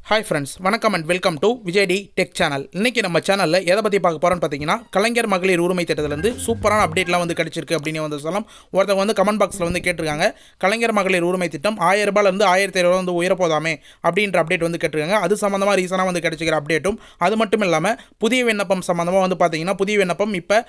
Hi friends, வணக்கம் and welcome to Vijay T tech channel. இன்றைக்கி நம்ம சேனலில் எதை பற்றி பார்க்க போகிறோன்னு பார்த்தீங்கன்னா, கலைஞர் மகளிர் உரிமை திட்டத்திலேருந்து சூப்பரான அப்டேட்லாம் வந்து கிடச்சிருக்கு அப்படின்னு வந்து சொல்லலாம். ஒருத்தவங்க வந்து கமெண்ட் பாக்ஸில் வந்து கேட்டிருக்காங்க, கலைஞர் மகளிர் உரிமை திட்டம் 1000 ரூபாயிலிருந்து 1500 வந்து உயரப்போதாமே அப்படின்ற அப்டேட் வந்து கேட்டிருக்காங்க. அது சம்மந்தமாக ரீசனாக வந்து கிடச்சிக்கிற அப்டேட்டும், அது மட்டும் இல்லாமல் புதிய விண்ணப்பம் சம்மந்தமாக வந்து பார்த்தீங்கன்னா, புதிய விண்ணப்பம் இப்போ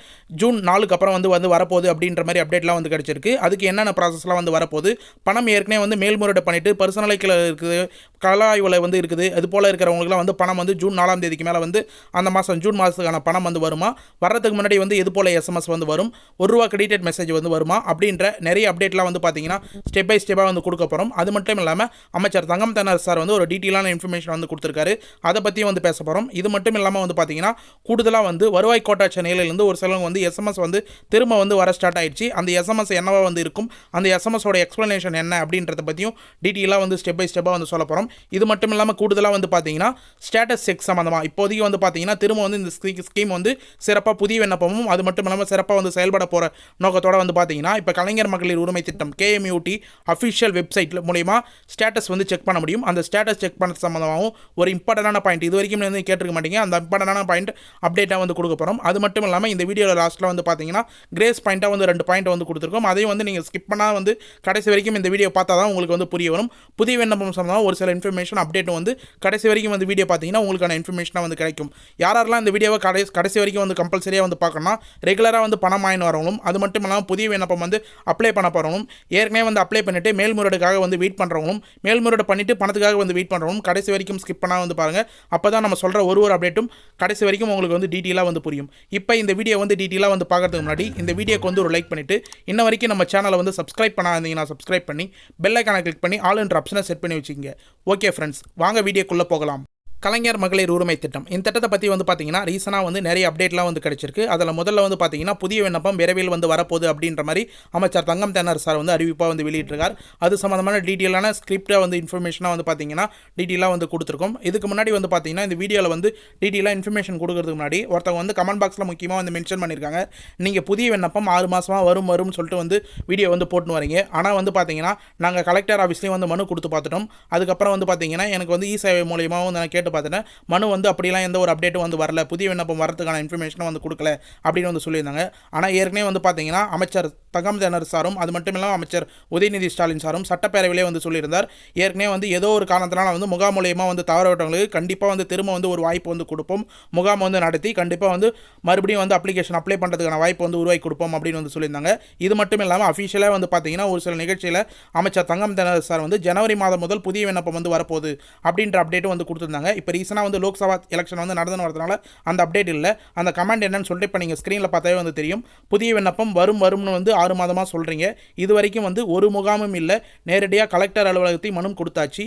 ஜூன் 4க்கு அப்புறம் வந்து வரப்போகுது அப்படின்ற மாதிரி அப்டேட்லாம் வந்து கிடச்சிருக்கு. அதுக்கு என்னென்ன ப்ராசஸ்லாம் வந்து வரப்போகுது, பணம் ஏற்கனவே வந்து மேல்முறையீடு பண்ணிவிட்டு பர்சனலைக்கில் இருக்குது, கல ஆய்வில் வந்து இருக்குது, அது போல் இருக்கிறவங்களுக்குலாம் வந்து பணம் வந்து ஜூன் 4ஆம் தேதிக்கு மேலே வந்து அந்த மாதம் ஜூன் மாதத்துக்கான பணம் வந்து வருமா, வர்றதுக்கு முன்னாடி வந்து இது போல் எஸ்எம்எஸ் வந்து வரும், ₹1 கிரெடிட் மெசேஜ் வந்து வருமா அப்படின்ற நிறைய அப்டேட்லாம் வந்து பார்த்தீங்கன்னா ஸ்டெப் பை ஸ்டெப்பாக வந்து கொடுக்க போகிறோம். அது மட்டும் இல்லாமல் அமைச்சர் தங்கம் தென்னரசு சார் வந்து ஒரு டீட்டெயிலான இன்ஃபர்மேஷன் வந்து கொடுத்துருக்காரு. அதை பற்றியும் வந்து பேச போகிறோம். இது மட்டும் இல்லாமல் வந்து பார்த்தீங்கன்னா கூடுதலாக வந்து வருவாய் கோட்டாட்சி நிலையிலேருந்து ஒரு சிலவங்க வந்து எஸ்எம்எஸ் வந்து திரும்ப வந்து வர ஸ்டார்ட் ஆயிடுச்சு. அந்த எஸ்எம்எஸ் என்னவா வந்து இருக்கும், அந்த எஸ்எம்எஸோட எக்ஸ்ப்ளனேஷன் என்ன அப்படின்றத பற்றியும் டீட்டெயிலாக வந்து ஸ்டெப் பை ஸ்டெப்பாக வந்து சொல்ல போகிறோம். இது மட்டும் இல்லாமல் கூடுதலாக வந்து பார்த்தீங்கன்னா ஸ்டேட்டஸ் செக் சம்மந்தமாக இப்போதைக்கு வந்து பார்த்தீங்கன்னா திரும்ப வந்து இந்த ஸ்கீம் வந்து சிறப்பாக புதிய விண்ணப்பமும் அது மட்டும் இல்லாமல் சிறப்பாக வந்து செயல்பட போகிற நோக்கத்தோடு வந்து பார்த்தீங்கன்னா இப்போ கலைஞர் மகளிர் உரிமை திட்டம் KMUT அஃபிஷியல் வெப்சைட்டில் மூலிமா ஸ்டேட்டஸ் வந்து செக் பண்ண முடியும். அந்த ஸ்டேட்டஸ் செக் பண்ண சம்மந்தமாகவும் ஒரு இம்பார்ட்டண்டான பாயிண்ட் இது வரைக்கும் வந்து கேட்டிருக்க மாட்டீங்க, அந்த இம்பார்ட்டண்டான பாயிண்ட் அப்டேட்டாக வந்து கொடுக்க போகிறோம். அது மட்டும் இல்லாமல் இந்த வீடியோவில் லாஸ்ட்டில் வந்து பார்த்தீங்கன்னா கிரேஸ் பாயிண்ட்டாக வந்து 2 பாயிண்ட் வந்து கொடுத்துருக்கோம். அதையும் வந்து நீங்கள் ஸ்கிப் பண்ணால் வந்து கடைசி வரைக்கும் இந்த வீடியோ பார்த்தா தான் உங்களுக்கு வந்து புரிய வரும். புதிய விண்ணப்பம் சம்மந்தமாக ஒரு சில இன்ஃபர்மேஷன் அப்டேட்டும் வந்து கடைசி வரைக்கும் வந்து வீடியோ பார்த்தீங்கன்னா உங்களுக்கான இன்ஃபர்மேஷனாக வந்து கிடைக்கும். யாரெல்லாம் இந்த வீடியோவை கடைசி வரைக்கும் வந்து கம்பல்சரியாக வந்து பார்க்கணும்னா ரெகுலராக வந்து பணம் வாங்கி வரணும். அது மட்டும் இல்லாமல் புதிய விண்ணப்பம் வந்து அப்ளை பண்ண போகிறவங்களும், ஏற்கனவே வந்து அப்ளை பண்ணிவிட்டு மேல்முறையீடுக்காக வந்து வெயிட் பண்ணுறவங்களும், மேல்முறையீடு பண்ணிவிட்டு பணத்துக்காக வந்து வெயிட் பண்ணுறவங்களும் கடைசி வரைக்கும் ஸ்கிப் பண்ணால் வந்து பாருங்கள். அப்போ தான் நம்ம சொல்கிற ஒரு அப்டேட்டும் கடைசி வரைக்கும் உங்களுக்கு வந்து டீட்டெயிலாக வந்து புரியும். இப்போ இந்த வீடியோ வந்து டீட்டெயிலாக வந்து பார்க்கறதுக்கு முன்னாடி இந்த வீடியோக்கு வந்து ஒரு லைக் பண்ணிவிட்டு இன்ன வரைக்கும் நம்ம சேனலை வந்து சப்ஸ்கிரைப் பண்ணாதீங்கன்னா சப்ஸ்கிரைப் பண்ணி பெல் ஐக்கானை கிளிக் பண்ணி ஆல் என்ற ஆப்ஷனை செட் பண்ணி வச்சுக்கோங்க. ஓகே ஃப்ரெண்ட்ஸ், வாங்க வீடியோக்குள்ளே போகலாம். கலைஞர் மகளிர் உரிமை திட்டம், இந்த திட்டத்தை பற்றி வந்து பார்த்தீங்கன்னா ரீசனாக வந்து நிறைய அப்டேட்லாம் வந்து கிடச்சிருக்கு. அதில் முதல்ல வந்து பார்த்தீங்கன்னா புதிய விண்ணப்பம் விரைவில் வந்து வரப்போகுது அப்படின்ற மாதிரி அமைச்சர் தங்கம் தென்னரசு சார் வந்து அறிவிப்பாக வந்து வெளியிட்டிருக்கார். அது சம்மந்தமான டீட்டெயிலான ஸ்கிரிப்டாக வந்து இன்ஃபர்மேஷனாக வந்து பார்த்தீங்கன்னா டீட்டெயிலாக வந்து கொடுத்துருக்கோம். இதுக்கு முன்னாடி வந்து பார்த்தீங்கன்னா இந்த வீடியோவில் வந்து டீட்டெயிலாக இன்ஃபர்மேஷன் கொடுக்கறதுக்கு முன்னாடி ஒருத்தவங்க வந்து கமெண்ட் பாக்ஸில் முக்கியமாக வந்து மென்ஷன் பண்ணியிருக்காங்க, நீங்கள் புதிய விண்ணப்பம் 6 மாதமாக வரும்னு சொல்லிட்டு வந்து வீடியோ வந்து போட்டுன்னு வரீங்க. ஆனால் வந்து பார்த்தீங்கன்னா நாங்கள் கலெக்டர் ஆஃபீஸ்லேயும் வந்து மனு கொடுத்து பார்த்துட்டோம். அதுக்கப்புறம் வந்து பார்த்தீங்கன்னா எனக்கு வந்து சேவை மூலியமாக வந்து நான் கேட்டு பார்த்துட்டேன், மனு வந்து அப்படிலாம் எந்த ஒரு அப்டேட்டும் வந்து வரல, புதிய விண்ணப்பம் வரதுக்கான இன்ஃபர்மேஷனும் வந்து கொடுக்கல அப்படின்னு வந்து சொல்லியிருந்தாங்க. ஆனால் ஏற்கனவே வந்து பார்த்தீங்கன்னா அமைச்சர் தங்கம் தென்னரசு சாரும் அது மட்டும் இல்லாமல் அமைச்சர் உதயநிதி ஸ்டாலின் சாரும் சட்டப்பேரவையிலே வந்து சொல்லியிருந்தார், ஏற்கனவே வந்து ஏதோ ஒரு காரணத்தினால வந்து முகாம் மூலியமாக வந்து தவறவிட்டவங்களுக்கு கண்டிப்பாக வந்து திரும்ப வந்து ஒரு வாய்ப்பு வந்து கொடுப்போம், முகாம் வந்து நடத்தி கண்டிப்பாக வந்து மறுபடியும் வந்து அப்ளிகேஷன் அப்ளை பண்ணுறதுக்கான வாய்ப்பு வந்து உருவாக்கி கொடுப்போம் அப்படின்னு வந்து சொல்லியிருந்தாங்க. இது மட்டும் இல்லாமல் அஃபிஷியலாக வந்து பார்த்தீங்கன்னா ஒரு சில நிகழ்ச்சியில் அமைச்சர் தங்கம் தென்னரசு சார் வந்து ஜனவரி மாதம் முதல் புதிய விண்ணப்பம் வந்து வரப்போகுது அப்படின்ற அப்டேட்டும் வந்து கொடுத்துருந்தாங்க. இப்போ ரீசனாக வந்து லோக்சபா எலெக்ஷன் வந்து நடந்து வரதுனால அந்த அப்டேட் இல்லை. அந்த கமெண்ட் என்னன்னு சொல்லிட்டு இப்போ நீங்கள் ஸ்க்ரீனில் பார்த்தாவே வந்து தெரியும். புதிய விண்ணப்பம் வரும்னு வந்து 6 மாதமாக சொல்கிறீங்க, இது வரைக்கும் வந்து ஒரு முகாமும் இல்லை, நேரடியாக கலெக்டர் அலுவலகத்தை மனு கொடுத்தாச்சு,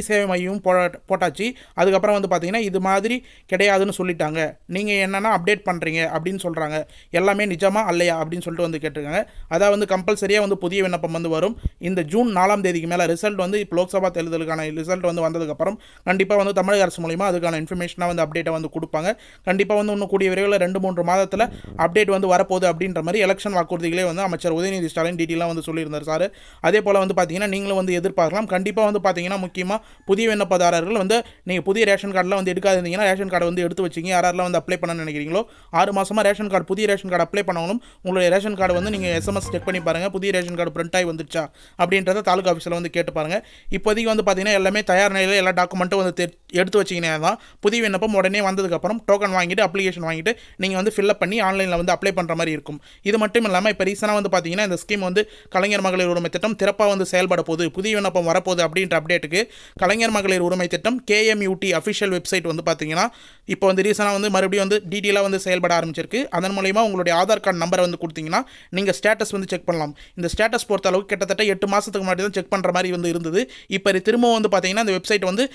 சேவை மையமும் போட்டாச்சு. அதுக்கப்புறம் வந்து பார்த்தீங்கன்னா இது மாதிரி கிடையாதுன்னு சொல்லிட்டாங்க, நீங்கள் என்னென்னா அப்டேட் பண்ணுறீங்க அப்படின்னு சொல்கிறாங்க, எல்லாமே நிஜமா அல்லையா அப்படின்னு சொல்லிட்டு வந்து கேட்டிருக்காங்க. அதாவது வந்து கம்பல்சரியாக வந்து புதிய விண்ணப்பம் வந்து வரும். இந்த ஜூன் 4ஆம் தேதிக்கு மேலே ரிசல்ட் வந்து இப்போ லோக்சபா தேர்தலுக்கான ரிசல்ட் வந்து வந்ததுக்கப்புறம் கண்டிப்பாக வந்து தமிழக அரசு மூலிமா அதுக்கான இன்ஃபர்மேஷனாக வந்து அப்டேட்டை வந்து கொடுப்பாங்க. கண்டிப்பாக வந்து இன்னும் கூடிய விரைவில் 2-3 மாதத்தில் அப்டேட் வந்து வரப்போகுது அப்படின்ற மாதிரி எலெக்ஷன் வாக்குறுதிகளே வந்து அமைச்சர் உதயநிதி ஸ்டாலின் டீட்டெயிலாக வந்து சொல்லியிருந்தார் சார். அதே போல் வந்து பார்த்தீங்கன்னா நீங்களும் வந்து எதிர்பார்க்கலாம். கண்டிப்பாக வந்து பார்த்தீங்கன்னா முக்கியமாக புதிய விண்ணப்பதாரர்கள் வந்து நீங்கள் புதிய ரேஷன் கார்டெலாம் வந்து எடுக்காதிருந்தீங்கன்னா ரேஷன் கார்டு வந்து எடுத்து வச்சிங்க. யாரெல்லாம் வந்து அப்ளை பண்ண நினைக்கிறீங்களோ 6 மாதமாக ரேஷன் கார்டு புதிய ரேஷன் கார்டு அப்ளை பண்ணவங்களும் உங்களுடைய ரேஷன் கார்டு வந்து நீங்கள் எஸ்எம்எஸ் செக் பண்ணி பாருங்கள், புதிய ரேஷன் கார்டு பிரிண்ட் ஆகி வந்துருச்சா அப்படின்றத தாலுகா ஆஃபீஸில் வந்து கேட்டு பாருங்கள். இப்போதைக்கு வந்து பார்த்தீங்கன்னா எல்லாமே தயார் நிலையில் எல்லா டாக்குமெண்ட்டும் வந்து எடுத்து வச்சிங்கன்னா தான் புதிய விண்ணப்பம் உடனே வந்ததுக்கப்புறம் டோக்கன் வாங்கிட்டு அப்ளிகேஷன் வாங்கிட்டு நீங்கள் வந்து ஃபில்அப் பண்ணி ஆன்லைனில் வந்து அப்ளை பண்ணுற மாதிரி இருக்கும். இது மட்டும் இல்லாமல் இப்போ ரீசனாக வந்து பார்த்தீங்கன்னா இந்த ஸ்கீம் வந்து கலைஞர் மகளிர் உரிமை திட்டம் திறப்பாக வந்து செயல்பட போகுது, புதிய விண்ணப்பம் வரப்போகுது அப்படின்ற அப்டேட்டுக்கு கலைஞர் மகளிர் உரிமை திட்டம் KMUT அஃபிஷியல் வெப்சைட் வந்து பார்த்தீங்கன்னா இப்போ வந்து ரீசனாக வந்து மறுபடியும் வந்து டீட்டெயிலாக வந்து செயல்பட ஆரம்பிச்சிருக்கு. அதன் மூலமா உங்களுடைய ஆதார் கார்டு நம்பரை வந்து கொடுத்தீங்கன்னா நீங்கள் ஸ்டேட்டஸ் வந்து செக் பண்ணலாம். இந்த ஸ்டேட்டஸ் பொறுத்த அளவுக்கு கிட்டத்தட்ட 8 மாதத்துக்கு முன்னாடி தான் செக் பண்ணுற மாதிரி வந்து இருந்தது. இப்போ திரும்பவும் வந்து பார்த்தீங்கன்னா இந்த வெப்சைட் வந்து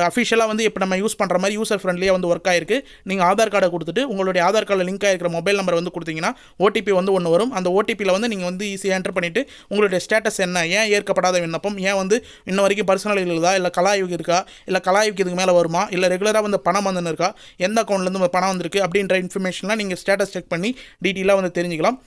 அஃபிஷியலாக வந்து இப்போ நம்ம யூஸ் பண்ணுற மாதிரி யூசர் ஃப்ரெண்ட்லியாக வந்து ஒர்க் ஆயிருக்கு. நீங்கள் ஆதார் கார்டை கொடுத்துட்டு உங்களுடைய ஆதார் கார்டில் லிங்க் ஆகிருக்கிற மொபைல் நம்பர் வந்து கொடுத்தீங்கன்னா OTP வந்து ஒன்று வரும். அந்த OTPயில் வந்து நீங்கள் வந்து ஈஸியாக என்டர் பண்ணிவிட்டு உங்களுடைய ஸ்டேட்டஸ் என்ன, ஏன் ஏற்கப்படாத விண்ணப்பம், ஏன் வந்து இன்ன வரைக்கும் பர்சனல் இருக்குதா, இல்லை கலாய்வுக்கு இருக்கா, இல்லை கலாய்வுக்கு இதுக்கு மேலே வருமா, இல்லை ரெகுலராக வந்து பணம் வந்துன்னு இருக்கா, எந்த அக்கௌண்ட்லேருந்து பணம் வந்திருக்கு அப்படின்ற இன்ஃபர்மேஷன்லாம் நீங்கள் ஸ்டேட்டஸ் செக் பண்ணி டீட்டெயிலாக வந்து தெரிஞ்சுக்கலாம்.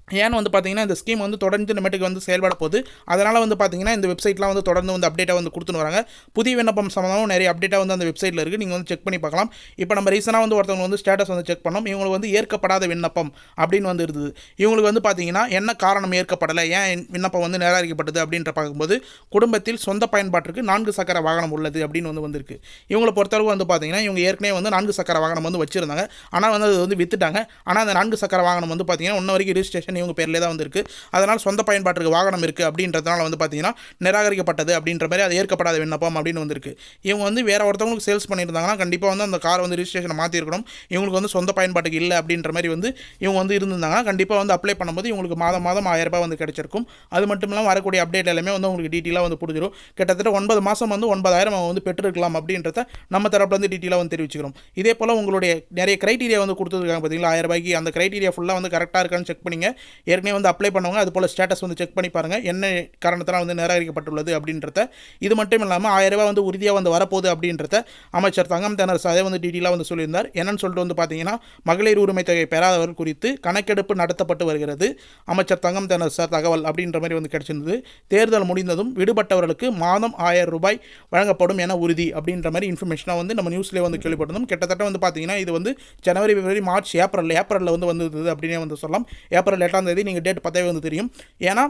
ஏன்னு வந்து பார்த்தீங்கன்னா இந்த ஸ்கீம் வந்து தொடர்ந்து இனிமேட்டுக்கு வந்து செயல்பட போகுது. அதனால் வந்து பார்த்தீங்கன்னா இந்த வெப்சைட்லாம் வந்து தொடர்ந்து வந்து அப்டேட்டாக வந்து கொடுத்துன்னு வராங்க. புதிய விண்ணப்பம் சம்மந்தமாக நிறைய அப்டேட்டாக வந்து அந்த வெப்சைட்டில் இருக்குது. நீங்கள் வந்து செக் பண்ணி பார்க்கலாம். இப்போ நம்ம ரீசனாக வந்து ஒருத்தவங்க வந்து ஸ்டேட்டஸ் வந்து செக் பண்ணோம். இவங்களுக்கு வந்து ஏற்கப்படாத விண்ணப்பம் அப்படின்னு வந்து இருந்தது. இவங்களுக்கு வந்து பார்த்தீங்கன்னா என்ன காரணம் ஏற்கப்படலை, ஏன் விண்ணப்பம் வந்து நிராகரிக்கப்பட்டது அப்படின்ற பார்க்கும்போது குடும்பத்தில் சொந்த பயன்பாட்டிற்கு 4 சக்கர வாகனம் உள்ளது அப்படின்னு வந்து வந்திருக்கு. இவங்களை பொறுத்தளவு வந்து பார்த்தீங்கன்னா இவங்க ஏற்கனவே வந்து 4 சக்கர வாகனம் வந்து வச்சிருந்தாங்க. ஆனால் வந்து அது வந்து வித்துட்டாங்க. ஆனால் அந்த 4 சக்கர வாகனம் வந்து பார்த்தீங்கன்னா இன்ன வரைக்கும் ரிஜிஸ்ட்ரேஷன் இவங்க பேர்லேயே தான் வந்திருக்கு. அதனால் சொந்த பயன்பாட்டுக்கு வாகனம் இருக்குது அப்படின்றதுனால வந்து பார்த்தீங்கன்னா நிராகரிக்கப்பட்டது அப்படின்ற மாதிரி அது ஏற்கப்படாத விண்ணப்பம் அப்படின்னு வந்திருக்கு. இவங்க வந்து வேறு ஒருத்தவங்களுக்கு சேல்ஸ் பண்ணியிருந்தாங்கன்னா கண்டிப்பாக வந்து அந்த கார் வந்து ரிஜிஸ்ட்ரேஷனை மாற்றிருக்கணும். இவங்களுக்கு வந்து சொந்த பயன்பாட்டுக்கு இல்லை அப்படின்ற மாதிரி வந்து இவங்க வந்து இருந்திருந்தாங்கன்னா கண்டிப்பாக வந்து அப்ளை பண்ணும்போது இவங்களுக்கு மாதம் 1000 ரூபாய் வந்து கிடைச்சிருக்கும். அது மட்டும் இல்லாமல் வரக்கூடிய அப்டேட் எல்லாமே வந்து உங்களுக்கு டீட்டெயிலாக வந்து புரிஞ்சிடும். கிட்டத்தட்ட 9 மாதம் வந்து 9000 அவங்க வந்து பெற்றிருக்கலாம் அப்படின்றத நம்ம தரப்புல வந்து டீட்டெயிலாக வந்து தெரிவிச்சுக்கிறோம். இதே போல் உங்களுடைய நிறைய கிரைட்டீரியா வந்து கொடுத்துருக்காங்க பார்த்தீங்களா 1000 ரூபாய்க்கு, அந்த கிரைட்டீரியா ஃபுல்லாக வந்து கரெக்டாக இருக்கான்னு செக் பண்ணிங்க. ஏற்கனவே வந்து அப்ளை பண்ணவங்க அது போல் ஸ்டேட்டஸ் வந்து செக் பண்ணி பாருங்கள் என்ன காரணத்தினால் வந்து நிராகரிக்கப்பட்டுள்ளது அப்படின்றத. இது மட்டும் இல்லாமல் 1000 ரூபாய் வந்து உறுதியாக வந்து வரப்போகுது அப்படின்றத அமைச்சர் தங்கம் தென்னரசு அதை வந்து டீட்டெயிலாக வந்து சொல்லியிருந்தார். என்னன்னு சொல்லிட்டு வந்து பார்த்தீங்கன்னா மகளிர் உரிமை தொகை பெறாதவர்கள் குறித்து கணக்கெடுப்பு நடத்தப்பட்டு வருகிறது. அமைச்சர் தங்கம் தென்னரசு தகவல் அப்படின்ற மாதிரி வந்து கிடைச்சிருந்தது. தேர்தல் முடிந்ததும் விடுபட்டவர்களுக்கு மாதம் 1000 ரூபாய் வழங்கப்படும் என உறுதி அப்படின்ற மாதிரி இன்ஃபர்மேஷனாக வந்து நம்ம நியூஸ்லேயே வந்து கேள்விப்பட்டிருந்தோம். கிட்டத்தட்ட வந்து பார்த்தீங்கன்னா இது வந்து ஜனவரி, பிப்ரவரி, மார்ச், ஏப்ரலில் வந்து வந்தது அப்படின்னே வந்து சொல்லலாம். ஏப்ரல் 8ஆம் தேதி நீங்கள் டேட் பார்த்தே வந்து தெரியும். ஏன்னா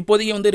இப்போதைக்கு வந்து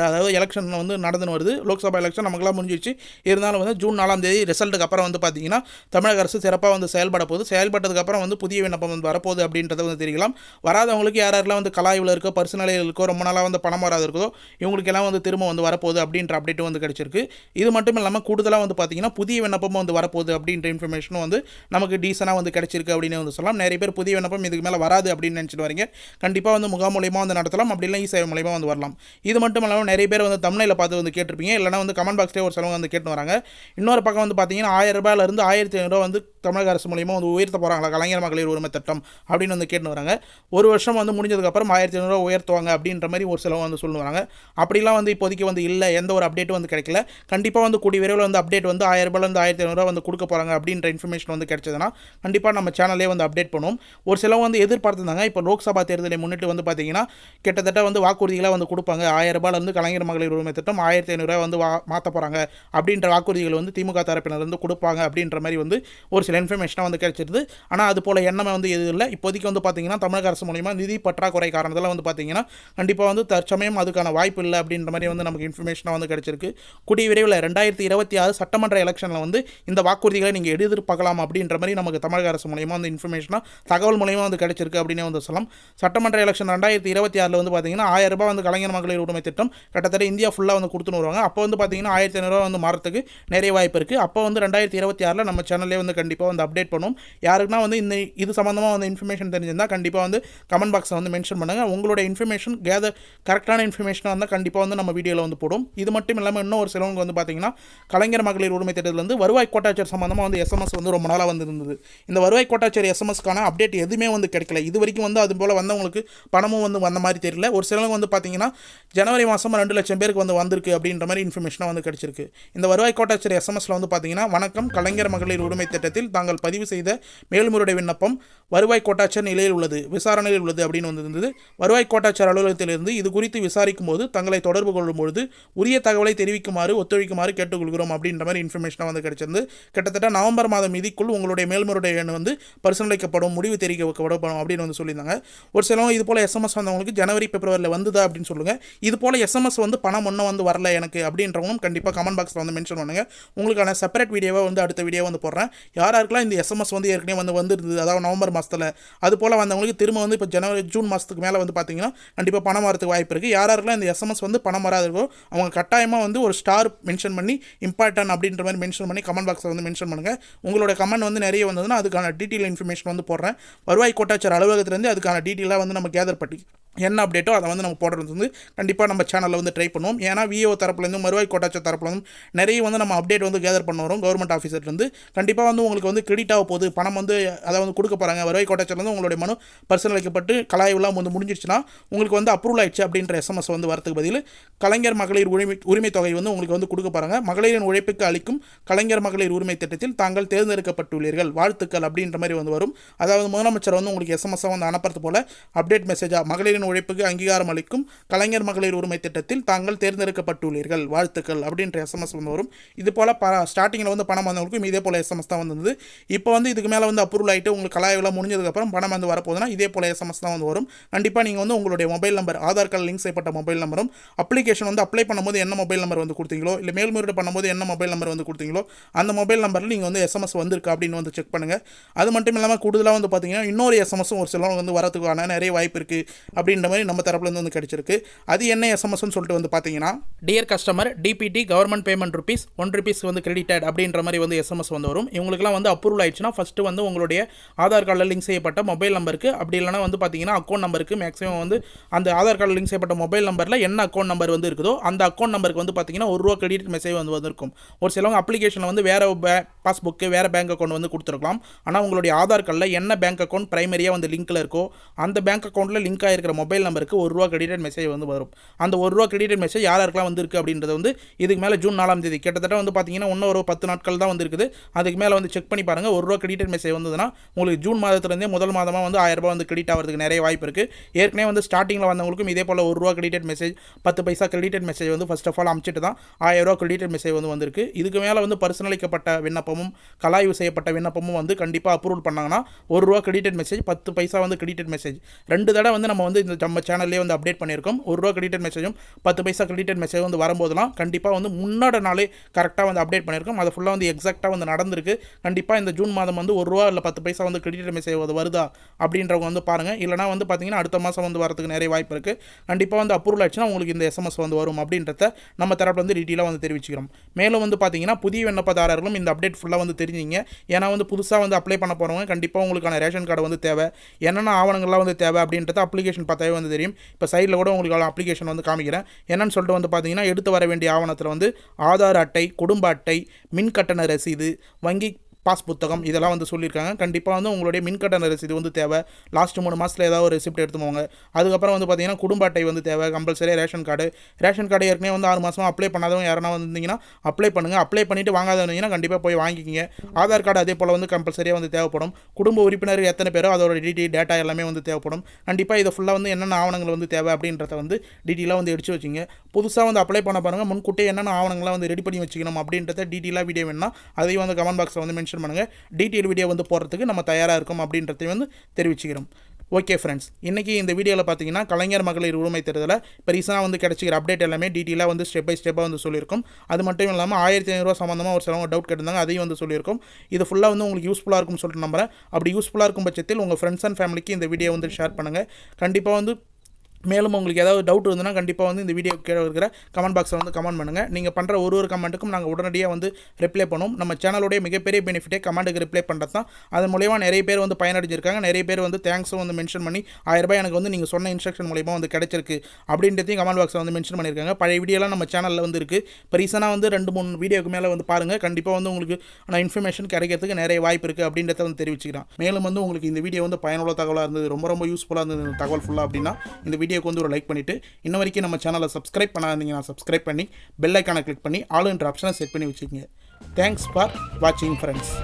அதாவது எலெக்ஷன் வந்து நடந்துன்னு வருது. லோக்சபா எலெக்ஷன் நமக்குலாம் முடிஞ்சிச்சு. இருந்தாலும் வந்து ஜூன் 4ஆம் தேதி ரிசல்ட்டுக்கு அப்புறம் வந்து பார்த்தீங்கன்னா தமிழக அரசு சிறப்பாக வந்து செயல்பட போகுது. செயல்பட்டதுக்கப்புறம் வந்து புதிய விண்ணப்பம் வந்து வரப்போகுது அப்படின்றத வந்து தெரியலாம். வராதவங்களுக்கு யாரெல்லாம் வந்து கலாய்வில் இருக்கோ, பர்சனலில் இருக்கோ, ரொம்ப நாளாக வந்து பணம் வராது இருக்கோ, இவங்களுக்கெல்லாம் வந்து திரும்ப வந்து வரப்போகுது அப்படின்ற அப்டேட்டும் வந்து கிடச்சிருக்கு. இது மட்டும் இல்லாமல் கூடுதலாக வந்து பார்த்தீங்கன்னா புதிய விண்ணப்பமும் வந்து வரப்போகுது அப்படின்ற இன்ஃபர்மேஷனும் வந்து நமக்கு டீசனாக வந்து கிடச்சிருக்கு அப்படின்னு வந்து சொல்லலாம். நிறைய பேர் புதிய விண்ணப்பம் இதுக்கு மேலே வராது அப்படின்னு நினச்சிட்டு வரீங்க. கண்டிப்பாக வந்து முகாம் மூலியமாக வந்து நடத்தலாம். அப்படி இல்லை இ-சேவை மூலியமாக வந்து வரலாம். இது மட்டும் இல்லாமல் நிறைய பேர் வந்து தம்ப்நெயிலை பார்த்து வந்து கேட்டிருப்பீங்க. இல்லைனா வந்து கமெண்ட் பாக்ஸ்லேயே ஒரு சிலவங்க வந்து கேட்டு வராங்க. இன்னொரு பக்கம் வந்து பார்த்தீங்கன்னா 1000 ரூபாயிலிருந்து 1500 ரூபா வந்து தமிழக அரசு மூலியமாக வந்து உயர்த்த போகிறாங்களா கலைஞர் மகளிர் உரிமை திட்டம் அப்படின்னு வந்து கேட்டு வராங்க. ஒரு வருஷம் வந்து முடிஞ்சதுக்கப்புறம் 1500 ரூபா உயர்த்துவாங்க அப்படின்ற மாதிரி ஒரு சிலவங்க வந்து சொல்லுவாங்க. அப்படிலாம் வந்து இப்போதைக்கு வந்து இல்லை, எந்த ஒரு அப்டேட்டும் வந்து கிடைக்கல. கண்டிப்பாக வந்து கூடிய விரைவில் வந்து அப்டேட் வந்து 1000 ரூபாயிலிருந்து 1500 ரூபா வந்து கொடுக்க போகிறாங்க அப்படின்ற இன்ஃபர்மேஷன் வந்து கிடைச்சதுன்னா கண்டிப்பாக நம்ம சேனலே வந்து அப்டேட் பண்ணுவோம். ஒரு சிலவங்க வந்து எதிர்பார்த்துருந்தாங்க. இப்போ லோக்சபா தேர்தலை முன்னிட்டு வந்து பார்த்தீங்கன்னா கிட்டத்தட்ட வந்து வாக்குறுதிகளாக வந்து கொடுப்பாங்க. 1000 ரூபாயிலிருந்து கலைஞர் மகளிர் உரிமை திட்டம் 1500 ரூபாய் வந்து மாற்ற போகிறாங்க அப்படின்ற வாக்குறுதிகள் வந்து திமுக தரப்பினர் வந்து கொடுப்பாங்க அப்படின்ற மாதிரி வந்து ஒரு சில இன்ஃபர்மேஷனாக வந்து கிடைச்சிருது. ஆனால் அது போல் எண்ணமே வந்து எதுவும் இல்லை. இப்போதைக்கு வந்து பார்த்தீங்கன்னா தமிழக அரசு மூலிமா நிதி பற்றாக்குறை காரணத்தில் வந்து பார்த்தீங்கன்னா கண்டிப்பாக வந்து தற்சமயம் அதுக்கான வாய்ப்பு இல்லை அப்படின்ற மாதிரி வந்து நமக்கு இன்ஃபர்மேஷனாக வந்து கிடைச்சிருக்கு. கூடிய விரைவில் 2026 சட்டமன்ற எலெக்ஷனில் வந்து இந்த வாக்குறுதிகளை நீங்கள் எதிர்பார்க்கலாம் அப்படின்ற மாதிரி நமக்கு தமிழக அரசு மூலிமா வந்து இன்ஃபர்மேஷனாக தகவல் மூலிமா வந்து கிடைச்சிருக்கு அப்படின்னு வந்து சொல்லலாம். சட்டமன்ற எலெக்ஷன் 2026 வந்து பார்த்தீங்கன்னா 1000 ரூபாய் வந்து கலைஞர் மகளிர் உரிமை திட்டம் கிட்டத்தட்ட இந்தியா ஃபுல்லாக வந்து கொடுத்துன்னு வருவாங்க. அப்போ வந்து பார்த்தீங்கன்னா 1500 ரூபா வந்து மாறத்துக்கு நிறைய வாய்ப்பு இருக்குது. அப்போ வந்து 2026 நம்ம சேனல்லே வந்து கண்டிப்பாக வந்து அப்டேட் பண்ணுவோம். யாருக்குன்னா வந்து இது சம்மந்தமாக வந்து இன்ஃபர்மேஷன் தெரிஞ்சிருந்தால் கண்டிப்பாக வந்து கமெண்ட் பாக்ஸில் வந்து மென்ஷன் பண்ணுங்கள். உங்களோட இன்ஃபர்மேஷன் கரெக்டான இன்ஃபர்மேஷனாக இருந்தால் கண்டிப்பாக வந்து நம்ம வீடியோவில் வந்து போடும். இது மட்டும் இல்லாமல் இன்னும் ஒரு சிலவங்க வந்து பார்த்தீங்கன்னா கலைஞர் மகளிர் உரிமை திட்டத்தில் வந்து வருவாய் கோட்டாட்சியர் சம்மந்தமாக வந்து SMS வந்து ரொம்ப நாளாக வந்து இருந்தது. இந்த வருவாய் கோட்டாட்சியர் SMSக்கான அப்டேட் எதுவுமே வந்து கிடைக்கல. இது வரைக்கும் வந்து அது போல் வந்தவங்களுக்கு பணமும் வந்து வந்த மாதிரி தெரியல. ஒரு சிலவங்க வந்து பார்த்தீங்கன்னா ஜனவரி மாதம் 2 லட்சம் பேருக்கு வந்து வந்திருக்கு அப்படின்ற மாதிரி இன்ஃபர்மேஷனாக வந்து கிடைச்சிருக்கு. இந்த வருவாய் கோட்டாட்சியர் SMSல வந்து பார்த்தீங்கன்னா வணக்கம், கலைஞர் மகளிர் உரிமை திட்டத்தில் தாங்கள் பதிவு செய்த மேல்முறையீடு விண்ணப்பம் வருவாய் கோட்டாட்சியர் நிலையில் உள்ளது, விசாரணையில் உள்ளது அப்படின்னு வந்திருந்தது. வருவாய் கோட்டாட்சியர் அலுவலகத்திலிருந்து இது குறித்து விசாரிக்கும் போது தங்களை தொடர்பு கொள்ளும்பொழுது உரிய தகவலை தெரிவிக்குமாறு ஒத்துழைக்குமாறு கேட்டுக்கொள்கிறோம் அப்படின்ற மாதிரி இன்ஃபர்மேஷனாக வந்து கிடைச்சிருந்து. கிட்டத்தட்ட நவம்பர் மாதம் மீதிக்குள் உங்களுடைய மேல்முறையீடு எண் வந்து பரிசீலிக்கப்படும், முடிவு தெரிவிக்கப்படும் அப்படின்னு வந்து சொல்லியிருந்தாங்க. ஒரு சிலவங்க இது போல் SMS வந்தவங்களுக்கு ஜனவரி, பிப்ரவரியில் வந்துதா அப்படின்னு சொல்லுங்கள். இது போல் SMS வந்து பணம் ஒன்றும் வந்து வரல எனக்கு அப்படின்றவங்களும் கண்டிப்பாக கமெண்ட் பாக்ஸில் வந்து மென்ஷன் பண்ணுங்கள். உங்களுக்கான செப்பரேட் வீடியோவை வந்து அடுத்த வீடியோ வந்து போடுறேன். யாருக்கெல்லாம் இந்த SMS வந்து ஏற்கனவே வந்து வந்துருந்தது, அதாவது நவம்பர் மாதத்தில் அது போல் வந்தவங்களுக்கு திரும்ப வந்து இப்போ ஜூன் மாதத்துக்கு மேலே வந்து பார்த்தீங்கன்னா கண்டிப்பாக பணம் வரதுக்கு வாய்ப்பு இருக்குது. யாருக்கெல்லாம் இந்த SMS வந்து பணம் வராதுக்கோ அவங்க கட்டாயமாக வந்து ஒரு ஸ்டார் மென்ஷன் பண்ணி இம்பார்ட்டன்ட் அப்படின்ற மாதிரி மென்ஷன் பண்ணி கமெண்ட் பாக்ஸில் வந்து மென்ஷன் பண்ணுங்கள். உங்களோட கமெண்ட் வந்து நிறைய வந்ததுன்னா அதுக்கான டீட்டெயில் இன்ஃபர்மேஷன் வந்து போடுறேன். வருவாய் கோட்டாட்சியர் அலுவலகத்திலேருந்து அதுக்கான டீட்டெயிலாக வந்து நம்ம கேதர் பண்ணி என்ன அப்டேட்டோ அதை வந்து நம்ம போடுறது வந்து கண்டிப்பாக நம்ம சேனலில் வந்து ட்ரை பண்ணுவோம். ஏன்னா விஓ தரப்புலேருந்து மறுவாய் கோட்டாட்சி தரப்புலேருந்து நிறைய வந்து நம்ம அப்டேட் வந்து கேதர் பண்ண வரும் கவர்மெண்ட் ஆஃபீஸர்லேருந்து. கண்டிப்பாக வந்து உங்களுக்கு வந்து கிரெடிட் ஆக போகுது, பணம் வந்து அதை வந்து கொடுக்க போகிறாங்க. வருவாய் கோட்டாட்சியிலேருந்து உங்களுடைய மனு பரிசீலிக்கப்பட்டு கலாய்வுலாம் வந்து முடிஞ்சிடுச்சுன்னா உங்களுக்கு வந்து அப்ரூவல் ஆயிடுச்சு அப்படின்ற எஸ்எம்எஸ் வந்து வரதுக்கு பதில் கலைஞர் மகளிர் உரிமை தொகை வந்து உங்களுக்கு வந்து கொடுக்க போகிறாங்க. மகளிரின் உழைப்புக்கு அளிக்கும் கலைஞர் மகளிர் உரிமை திட்டத்தில் தாங்கள் தேர்ந்தெடுக்கப்பட்டுள்ளீர்கள், வாழ்த்துக்கள் அப்படின்ற மாதிரி வந்து வரும். அதாவது முதலமைச்சர் வந்து உங்களுக்கு எஸ்எம்எஸ் வந்து அனுப்புறது போல் அப்டேட் மெசேஜாக மகளிரின் உழைப்புக்கு அங்கீகாரம் அளிக்கும் கலைஞர் மகளிர் உரிமை திட்டத்தில் தாங்கள் தேர்ந்தெடுக்கப்பட்டுள்ளீர்கள், வாழ்த்துக்கள் அப்படின்ற எஸ்எம்எஸ் வந்து வரும். இது போல் ஸ்டார்டிங்கில் வந்து பணம் வந்தவங்களுக்கும் இதே போல் எஸ்எம்எஸ் தான் வந்தது. இப்போ வந்து இதுக்கு மேலே வந்து அப்ரூவல் ஆகிட்டு உங்களுக்கு கலாய்வெல்லாம் முடிஞ்சதுக்கப்புறம் பணம் வந்து வரப்போகுதுன்னா இதே போல் எஸ்எம்எஸ் தான் வந்து வரும். கண்டிப்பாக நீங்கள் வந்து உங்களுடைய mobile number, Aadhaar card link செய்யப்பட்ட மொபைல் நம்பரும், அப்ளிகேஷன் வந்து அப்ளை பண்ணும்போது என்ன மொபைல் நம்பர் வந்து கொடுத்தீங்களோ, இல்லை மேல்முறையீடு பண்ணும்போது என்ன மொபைல் நம்பர் வந்து கொடுத்தீங்களோ அந்த மொபைல் நம்பரில் நீங்கள் வந்து எஸ்எம்எஸ் வந்திருக்கா அப்படின்னு வந்து செக் பண்ணுங்கள். அது மட்டும் இல்லாமல் கூடுதலாக வந்து பார்த்தீங்கன்னா இன்னொரு எஸ்எம்எஸும் ஒரு சிலவங்க வந்து வரதுக்கான நிறைய வாய்ப்பு இருக்குது அப்படின்ற மாதிரி நம்ம தரப்புலேருந்து வந்து கிடைச்சிருக்கு. அது என்ன எஸ்எம்எஸ்ன்னு சொல்லிட்டு வந்து பார்த்தீங்கன்னா, dear customer DBT government payment rupees ₹1 வந்து கிரெடிட்டட் அப்படின்ற மாதிரி வந்து எஸ்எம்எஸ் வந்து வரும். இவங்களுக்குலாம் வந்து அப்ரூவல் ஆயிடுச்சுன்னா ஃபஸ்ட்டு வந்து உங்களுடைய ஆதார் கார்டில் லிங்க் செய்யப்பட்ட மொபைல் நம்பருக்கு, அப்படி இல்லைனா வந்து பார்த்தீங்கன்னா அக்கௌண்ட் நம்பருக்கு, மேக்ஸிமம் வந்து அந்த ஆதார் கார்டில் லிங்க் செய்யப்பட்ட மொபைல் நம்பரில் என்ன அக்கௌண்ட் நம்பர் வந்து இருக்குதோ அந்த அக்கௌண்ட் நம்பருக்கு வந்து பார்த்தீங்கன்னா ₹1 கிரெடிட் மெசேஜ் வந்து வந்திருக்கும். ஒரு சிலவங்க அப்ளிகேஷனில் வந்து வேறு பாஸ்புக்கு வேறு பேங்க் அக்கௌண்ட் வந்து கொடுத்துருக்கலாம். ஆனால் உங்களுடைய ஆதார் கார்டில் என்ன பேங்க் அக்கௌண்ட் பிரைமரியாக வந்து லிங்க்கில் இருக்கோ அந்த பேங்க் அக்கௌண்ட்டில் லிங்க் ஆகிருக்கிற மொபைல் நம்பருக்கு ₹1 கிரெடிட் மெசேஜ் வந்து வரும். அந்த ₹1 கிரெடிட் மெசேஜ் யாருக்கெல்லாம் வந்திருக்கு அப்படின்றது வந்து இதுக்கு மேலே ஜூன் 4ஆம் தேதி கிட்டத்தட்ட வந்து பார்த்தீங்கன்னா இன்னும் ஒரு 10 நாட்கள் தான் வந்து இருக்குது. அதுக்கு மேலே வந்து செக் பண்ணி பாருங்கள். ₹1 கிரெடிட் மெசேஜ் வந்ததுன்னா உங்களுக்கு ஜூன் மாதத்துலேருந்தே முதல் மாதமாக வந்து ₹1000 வந்து கிரெடிட் ஆகிறதுக்கு நிறைய வாய்ப்பு இருக்குது. ஏற்கனவே வந்து ஸ்டார்டிங்கில் வந்தவங்களுக்கும் இதே போல் ₹1 கிரெடிட் மெசேஜ் 10 பைசா கிரெடிட் மெசேஜ் வந்து ஃபர்ஸ்ட் ஆஃப் ஆல் அமைச்சிட்டு தான் ₹1000 கிரெடிட் மெசேஜ் வந்து வந்திருக்கு. இதுக்கு மேலே வந்து பரிசீலிக்கப்பட்ட விண்ணப்பமும் கலாய்வு செய்யப்பட்ட விண்ணப்பமும் வந்து கண்டிப்பாக அப்ரூவல் பண்ணாங்கன்னா ₹1 கிரெடிட் மெசேஜ் 10 பைசா வந்து கிரெடிட் மெசேஜ் 2 தடவை வந்து நம்ம வந்து இந்த நம்ம சேனல்லே வந்து அப்டேட் பண்ணியிருக்கோம். ₹1 கிரெடிட் மெசேஜும் 10 பைசா கிரெடிட் மெசேஜ் வந்து வரும்போதெல்லாம் கண்டிப்பாக வந்து முன்னாடி நாளே கரெக்டாக வந்து அப்டேட் பண்ணியிருக்கோம். அது ஃபுல்லாக வந்து எக்ஸாக்டாக வந்து நடந்திருக்கு. கண்டிப்பாக இந்த ஜூன் மாதம் வந்து ₹1 இல்லை 10 பைசா வந்து கிரெடிட் மெசேஜ் வருதா அப்படின்றவங்க வந்து பாருங்கள். இல்லைனா வந்து பார்த்தீங்கன்னா அடுத்த மாதம் வந்து வரதுக்கு நிறைய வாய்ப்பு இருக்குது. கண்டிப்பாக வந்து அப்ரூவல் ஆச்சுன்னா உங்களுக்கு இந்த எஸ்எம்எஸ் வந்து வரும் அப்படின்றத நம்ம தரப்பில் வந்து டீட்டெயிலாக வந்து தெரிவிச்சுக்கிறோம். மேலும் வந்து பார்த்தீங்கன்னா புதிய விண்ணப்பதாரர்களும் இந்த அப்டேட் ஃபுல்லாக வந்து தெரிஞ்சிங்க. ஏன்னா வந்து புதுசாக வந்து அப்ளை பண்ண போகிறவங்க கண்டிப்பாக உங்களுக்கான ரேஷன் கார்டு வந்து தேவை, என்னென்ன ஆவணங்கள்லாம் வந்து தேவை அப்படின்றத அப்ளிகேஷன் பார்த்தாவே வந்து தெரியும். இப்போ சைடில் கூட உங்களுக்கு அப்ளிகேஷன் வந்து காமிக்கிறேன். என்னன்னு சொல்லிட்டு வந்து பார்த்தீங்கன்னா எடுத்து வர வேண்டிய ஆவணத்தில் வந்து ஆதார் அட்டை, குடும்ப அட்டை, மின் கட்டண ரசீது, வங்கி பாஸ் புத்தகம் இதெல்லாம் வந்து சொல்லியிருக்காங்க. கண்டிப்பாக வந்து உங்களுடைய மின்கட்டண ரசீது வந்து தேவை. லாஸ்ட் 3 மாதத்தில் ஏதாவது ஒரு ரெசிப்ட் எடுத்து போங்க. அதுக்கப்புறம் வந்து பார்த்தீங்கன்னா குடும்ப அட்டை வந்து தேவை. கம்பல்சரியாக ரேஷன் கார்டு ஏற்கனவே வந்து 6 மாதமாக அப்ளை பண்ணாதவங்க யாரா வந்தீங்கன்னா அப்ளை பண்ணுங்கள். அப்ளை பண்ணிவிட்டு வாங்காதவங்கன்னா கண்டிப்பாக போய் வாங்கிக்கிங்க. ஆதார் கார்டு அதே போல் வந்து கம்பல்சரியாக வந்து தேவைப்படும். குடும்ப உறுப்பினர் எத்தனை பேரோ அதோட டேட்டா எல்லாமே வந்து தேவைப்படும். கண்டிப்பாக இதை ஃபுல்லாக வந்து என்னென்ன ஆவணங்கள் வந்து தேவை அப்படின்றத வந்து டீட்டெயிலாக வந்து எடுத்து வச்சுங்க. புதுசாக வந்து அப்ளை பண்ண பாருங்கள். முன்கூட்டியே என்னென்ன ஆவணங்கள்லாம் வந்து ரெடி பண்ணி வச்சுக்கணும் அப்படின்றத டீட்டெயிலாக வீடியோ வேணும்னா அதையும் வந்து கமெண்ட் பாக்ஸில் வந்து மென்ஷன் பண்ணுங்கள். டீட்டெயில் வீடியோ வந்து போடுறதுக்கு நம்ம தயாராக இருக்கோம் அப்படின்றதையும் வந்து தெரிவிச்சுக்கிறோம். ஓகே ஃப்ரெண்ட்ஸ், இன்றைக்கி இந்த வீடியோவில் பார்த்தீங்கன்னா கலைஞர் மகளிர் உரிமை தேர்தலில் இப்போ ரீசனாக வந்து கிடச்சிக்கிற அப்டேட் எல்லாமே டீட்டெயிலாக வந்து ஸ்டெப் பை ஸ்டெப்பாக வந்து சொல்லியிருக்கோம். அது மட்டும் இல்லாமல் ₹1500 சம்மந்தமாக ஒரு சிலவங்க டவுட் கேட்டிருந்தாங்க, அதையும் வந்து சொல்லியிருக்கோம். இது ஃபுல்லாக வந்து உங்களுக்கு யூஸ்ஃபுல்லாக இருக்கும்னு சொல்லிட்டு நம்புறேன். அப்படி யூஸ்ஃபுல்லாக இருக்கும் பட்சத்தில் உங்கள் ஃப்ரெண்ட்ஸ் அண்ட் ஃபேமிலிக்கு இந்த வீடியோ வந்து ஷேர் பண்ணுங்கள். கண்டிப்பாக வந்து மேலும் உங்களுக்கு ஏதாவது டவுட் இருந்ததுன்னா கண்டிப்பாக வந்து இந்த வீடியோ கீழே இருக்கிற கமெண்ட் பாக்ஸில் வந்து கமெண்ட் பண்ணுங்கள். நீங்கள் பண்ணுற ஒரு கமெண்ட்டுக்கும் நாங்கள் உடனடியாக வந்து ரிப்ளை பண்ணுவோம். நம்ம சேனலுடைய மிகப்பெரிய பெனிஃபிட்டே கமெண்ட்டுக்கு ரிப்ளை பண்ணுறது தான். அதன் மூலயமா நிறைய பேர் வந்து பயனடைஞ்சிருக்காங்க. நிறைய பேர் வந்து தேங்க்ஸும் வந்து மென்ஷன் பண்ணி ₹1000 எனக்கு வந்து நீங்கள் சொன்ன இன்ஸ்ட்ரக்ஷன் மூலயமா வந்து கிடைச்சிருக்கு அப்படின்றதையும் கமெண்ட் பாக்ஸில் வந்து மென்ஷன் பண்ணியிருக்காங்க. பழைய வீடியோலாம் நம்ம சேனலில் வந்து இருக்குது. இப்போ ரீசனாக வந்து 2-3 வீடியோக்கு மேலே வந்து பாருங்கள். கண்டிப்பாக வந்து உங்களுக்கு இன்ஃபர்மேஷன் கிடைக்கிறதுக்கு நிறைய வாய்ப்பு இருக்குது அப்படின்றத வந்து தெரிவிச்சுக்கிறேன். மேலும் வந்து உங்களுக்கு இந்த வீடியோ வந்து பயனுள்ள தகவலாக இருந்தது, ரொம்ப யூஸ்ஃபுல்லாக இருந்தது தகவல் ஃபுல்லாக அப்படின்னா இந்த வீடியோக்கு வந்து ஒரு லைக் பண்ணிவிட்டு இன்ன வரைக்கும் நம்ம சேனலை சப்ஸ்கிரைப் பண்ணாதீங்கன்னா சப்ஸ்கிரைப் பண்ணி பெல் ஐக்கானை கிளிக் பண்ணி ஆல் என்ற ஆப்ஷனை செட் பண்ணி வச்சுக்கோங்க. தேங்க்ஸ் ஃபார் வாட்சிங் ஃப்ரெண்ட்ஸ்.